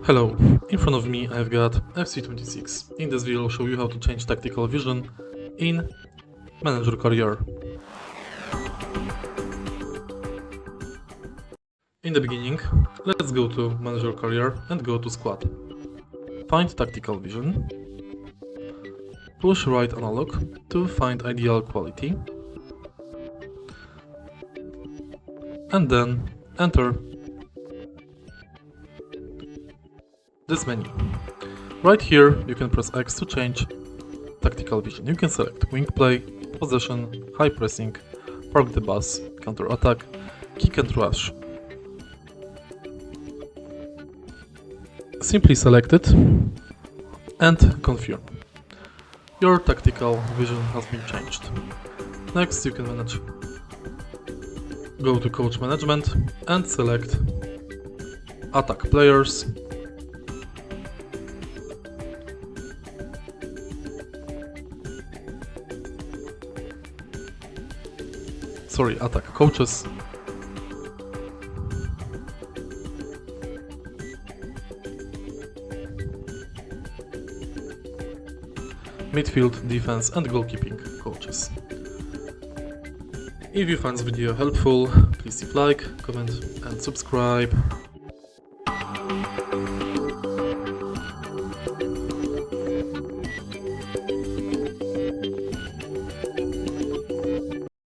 Hello, in front of me I've got FC26. In this video I'll show you how to change tactical vision in Manager Career. In the beginning, let's go to Manager Career and go to Squad. Find Tactical Vision. Push right analog to find ideal quality. And then enter this menu. Right here you can press X to change tactical vision. You can select wing play, possession, high pressing, park the bus, counter attack, kick and rush. Simply select it and confirm. Your tactical vision has been changed. Next you can go to coach management and select attack players. Attack coaches. Midfield, defense and goalkeeping coaches. If you find this video helpful, please leave like, comment and subscribe.